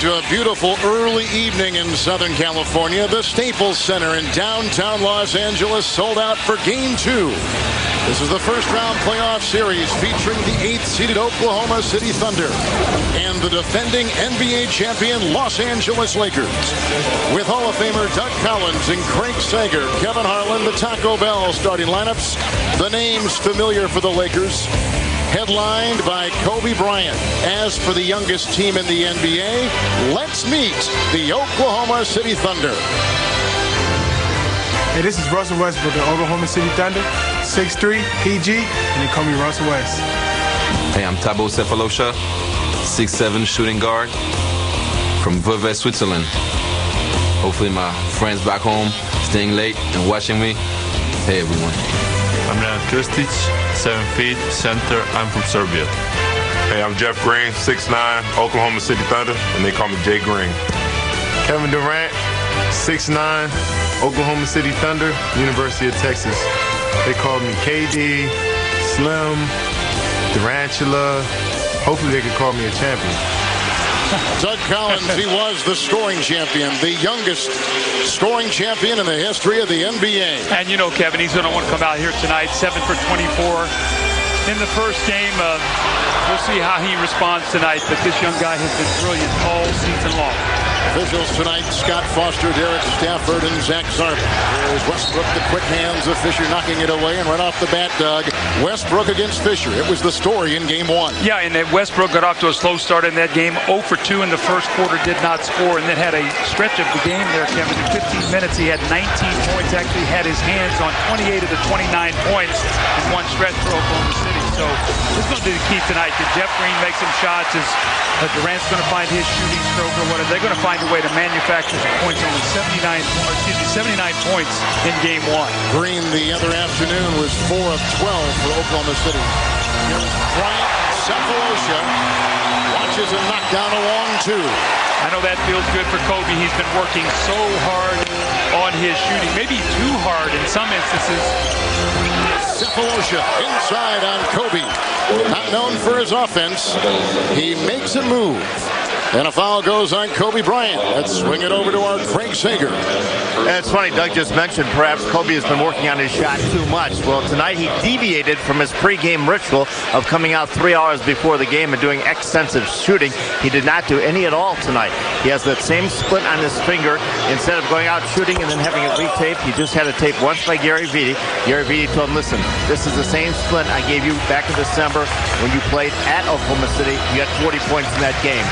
to a beautiful early evening in Southern California. The Staples Center in downtown Los Angeles sold out for Game 2. This is the first round playoff series featuring the 8th-seeded Oklahoma City Thunder and the defending NBA champion Los Angeles Lakers. With Hall of Famer Doug Collins and Craig Sager, Kevin Harlan, the Taco Bell starting lineups. The names familiar for the Lakers, headlined by Kobe Bryant. As for the youngest team in the NBA, let's meet the Oklahoma City Thunder. Hey, this is Russell Westbrook of Oklahoma City Thunder, 6'3", PG, and they call me Russell West. Hey, I'm Thabo Sefolosha, 6'7", shooting guard from Vevey, Switzerland. Hopefully my friends back home staying late and watching me. Hey, everyone. I'm Nenad Krstić, 7 feet, center. I'm from Serbia. Hey, I'm Jeff Green, 6'9", Oklahoma City Thunder, and they call me Jay Green. Kevin Durant, 6'9", Oklahoma City Thunder, University of Texas. They called me KD, Slim, Durantula. Hopefully they could call me a champion. Doug Collins, he was the scoring champion, the youngest scoring champion in the history of the NBA. And you know, Kevin, he's going to want to come out here tonight, 7 for 24 in the first game. We'll see how he responds tonight, but this young guy has been brilliant all season long. Officials tonight, Scott Foster, Derek Stafford, and Zach Zarvin. Here's Westbrook, the quick hands of Fisher knocking it away, and right off the bat, Doug, Westbrook against Fisher. It was the story in Game 1. Yeah, and Westbrook got off to a slow start in that game. 0 for 2 in the first quarter, did not score, and then had a stretch of the game there, Kevin. In 15 minutes, he had 19 points, actually had his hands on 28 of the 29 points in one stretch for Oklahoma City. So this is going to be the key tonight. Did Jeff Green make some shots? Is Durant's going to find his shooting stroke, or what? Are they going to find a way to manufacture some points? Only 79 points in Game 1. Green the other afternoon was 4 of 12 for Oklahoma City. Here's Bryant, Sefolosha watches him knock down a long 2. I know that feels good for Kobe. He's been working so hard on his shooting, maybe too hard in some instances. Sefolosha inside on Kobe. Not known for his offense. He makes a move. And a foul goes on Kobe Bryant. Let's swing it over to our Craig Sager. And it's funny, Doug just mentioned perhaps Kobe has been working on his shot too much. Well, tonight he deviated from his pregame ritual of coming out 3 hours before the game and doing extensive shooting. He did not do any at all tonight. He has that same splint on his finger. Instead of going out shooting and then having it retaped, he just had it taped once by Gary Vitti. Gary Vitti told him, listen, this is the same splint I gave you back in December when you played at Oklahoma City. You got 40 points in that game.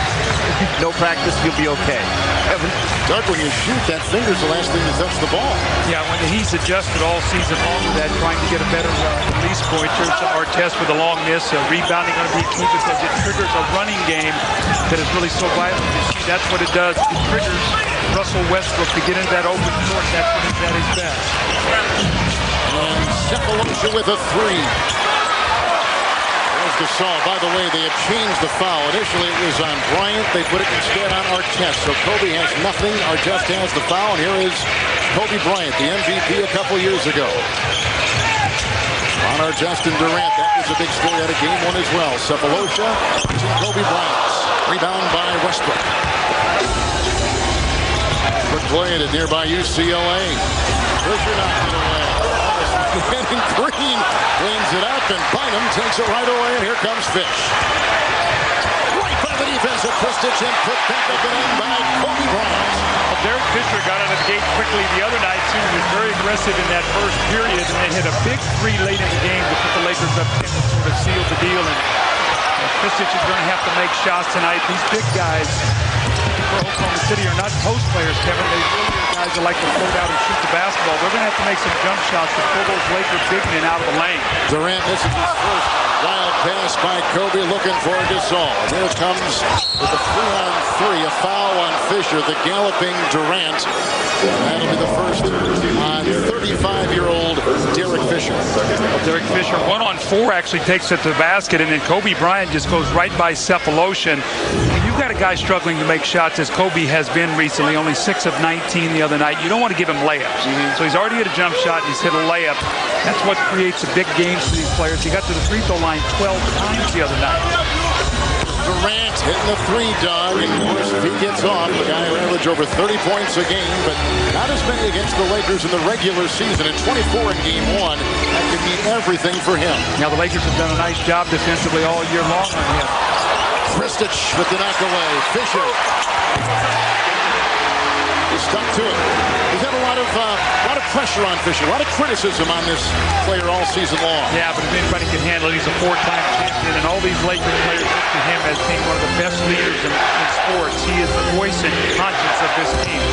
No practice, you'll be okay. Doug, when you shoot, that finger's the last thing to touch the ball. Yeah, when he's adjusted all season long with that, trying to get a better release point. Here's Artest with a long miss. Rebounding going to be key because it triggers a running game that is really so vital. You see, that's what it does. It triggers Russell Westbrook to get into that open court. That's when he's at his best. And Sefolosha with a 3. Gasol. By the way, they have changed the foul. Initially it was on Bryant. They put it instead on Artest. So Kobe has nothing. Artest has the foul. And here is Kobe Bryant, the MVP a couple years ago. On Artest and Durant. That was a big story out of Game 1 as well. Sefolosha to Kobe Bryant. Rebound by Westbrook. Quick play at nearby UCLA. Fisher knocks it away. And Green cleans it up, and Bynum takes it right away, and here comes Fish. Right by the defense of Krstić, and put back up and in by Kobe Bryant. Well, Derek Fisher got out of the gate quickly the other night, too. He was very aggressive in that first period, and they hit a big 3 late in the game to put the Lakers up 10 and sort of seal the deal. And Krstić is going to have to make shots tonight. These big guys for Oklahoma City are not post players, Kevin. They really are guys that like to float out and shoot the basketball. They're going to have to make some jump shots to pull those Lakers big men out of the lane. Durant misses his first wild pass by Kobe, looking for Gasol. And here comes with a 3-on-3, a foul on Fisher, the galloping Durant. That'll be the first on 35-year-old Derek Fisher. Well, Derek Fisher, 1-on-4, actually takes it to the basket, and then Kobe Bryant just goes right by Sefolosha. When you've got a guy struggling to make shots, as Kobe has been recently, only 6 of 19 the other night, you don't want to give him layups. So he's already hit a jump shot, and he's hit a layup. That's what creates the big games for these players. He got to the free throw line 12 times the other night. Durant hitting the three, Doug. And of course, if he gets off, the guy who averaged over 30 points a game, but not as many against the Lakers in the regular season. And 24 in game one, that could mean everything for him. Now the Lakers have done a nice job defensively all year long on him. Kristich with the knock away. Fisher. He's stuck to it. He's had a lot of pressure on Fisher, a lot of criticism on this player all season long. Yeah, but if anybody can handle it, he's a four-time champion, and all these Lakers players look to him as being one of the best leaders in sports. He is the voice and conscience of this team.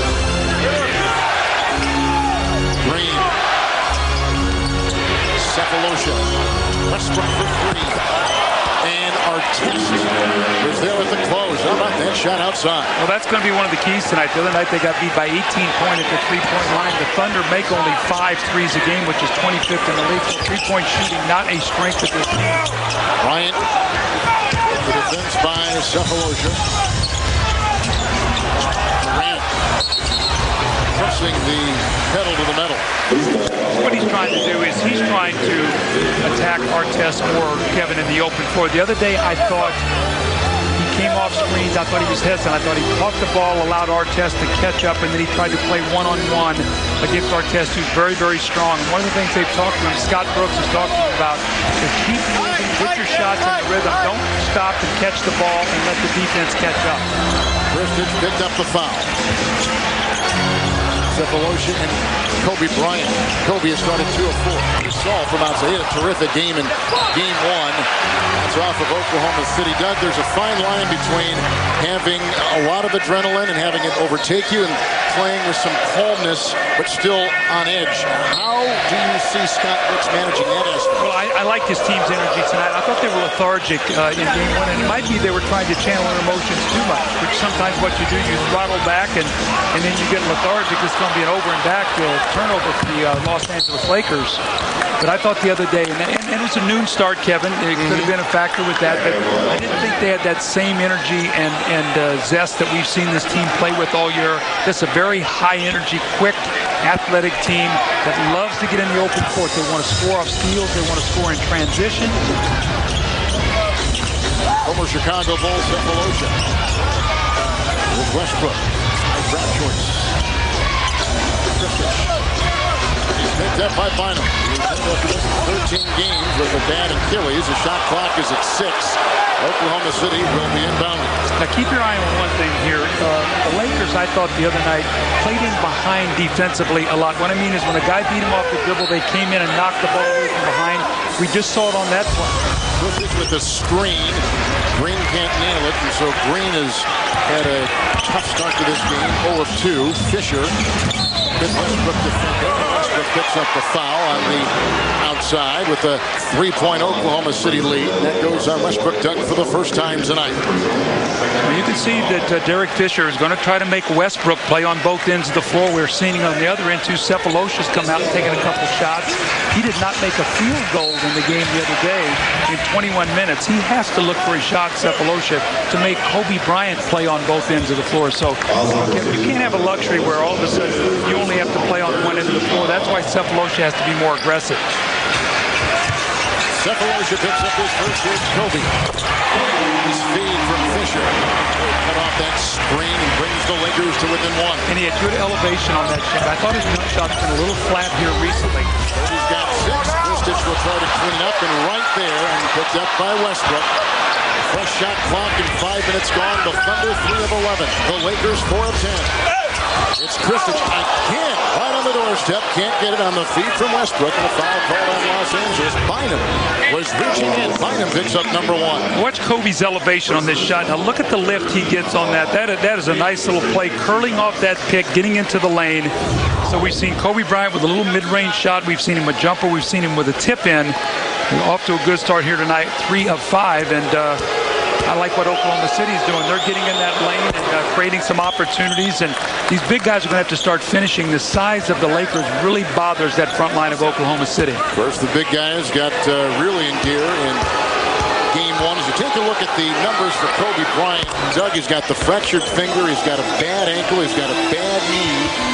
Green. Cephalosha. Westbrook for three. And Artest is there at the close. How about that shot outside? Well, that's going to be one of the keys tonight. The other night they got beat by 18 points at the three-point line. The Thunder make only 5 threes a game, which is 25th in the league. So three-point shooting, not a strength of this team. Bryant, the defense by Cephalosha. Durant pressing the pedal to the metal. What he's trying to do is he's trying to attack Artest more, Kevin, in the open floor. The other day I thought he came off screens. I thought he was hesitant. I thought he caught the ball, allowed Artest to catch up, and then he tried to play one-on-one against Artest, who's very, very strong. And one of the things they've talked to him, Scott Brooks is talking about, is keep moving, get your shots in the rhythm. Don't stop and catch the ball and let the defense catch up. Kristich picked up the foul. Cephalosha and Kobe Bryant. Kobe has started 2 of 4. You saw from outside. He had a terrific game in game one. That's off of Oklahoma City. Doug, there's a fine line between having a lot of adrenaline and having it overtake you and playing with some calmness but still on edge. How do you see Scott Brooks managing that aspect? Well, I like his team's energy tonight. I thought they were lethargic in game one, and it might be they were trying to channel their emotions too much, which sometimes what you do, you throttle back and then you get lethargic. It's going to be an over and back turnover for the Los Angeles Lakers. But I thought the other day, and it was a noon start, Kevin. It could have been a factor with that, but I didn't think they had that same energy and zest that we've seen this team play with all year. Just a very high energy, quick, athletic team that loves to get in the open court. They want to score off steals. They want to score in transition. Former Chicago Bulls Cephalosha with Westbrook. Nice drop choice. He's picked up by Bynum. He's 13 games with a bad Achilles. The shot clock is at 6. Oklahoma City will be inbounded. Now keep your eye on one thing here. The Lakers, I thought the other night, played in behind defensively a lot. What I mean is when a guy beat him off the dribble, they came in and knocked the ball away from behind. We just saw it on that play. Kristich with the screen. Green can't nail it, and so Green has had a tough start to this game. 0 of 2. Fisher. Westbrook defender. Westbrook picks up the foul on the outside with a 3-point Oklahoma City lead. That goes on Westbrook, Doug, for the first time tonight. Well, you can see that Derek Fisher is going to try to make Westbrook play on both ends of the floor. We're seeing on the other end, too, Cephalosha's come out and taken a couple shots. He did not make a field goal in the game the other day in 21 minutes. He has to look for a shot, Cephalosha, to make Kobe Bryant play on both ends of the floor. So you can't have a luxury where all of a sudden you only have to play on one end of the floor. That's why Cephalosha has to be more aggressive. Cephalosha picks up his first hit. Kobe. His feed from Fisher. Cut off that screen and brings the Lakers to within 1. And he had good elevation on that shot. I thought his jump shot's been a little flat here recently. He's got 6. Kristich will try to clean it up, and right there, and picked up by Westbrook. Fresh shot clock and 5 minutes gone. The Thunder 3 of 11. The Lakers 4 of 10. It's Kristich again, right on the doorstep. Can't get it on the feet from Westbrook. And a foul called on Los Angeles. Bynum was reaching in. Bynum picks up number 1. Watch Kobe's elevation on this shot. Now look at the lift he gets on that. That is a nice little play, curling off that pick, getting into the lane. So we've seen Kobe Bryant with a little mid-range shot. We've seen him with a jumper. We've seen him with a tip-in. We're off to a good start here tonight, 3 of 5. And I like what Oklahoma City is doing. They're getting in that lane and creating some opportunities. And these big guys are going to have to start finishing. The size of the Lakers really bothers that front line of Oklahoma City. First, the big guys got really in gear in game 1. As you take a look at the numbers for Kobe Bryant, Doug has got the fractured finger. He's got a bad ankle. He's got a bad knee.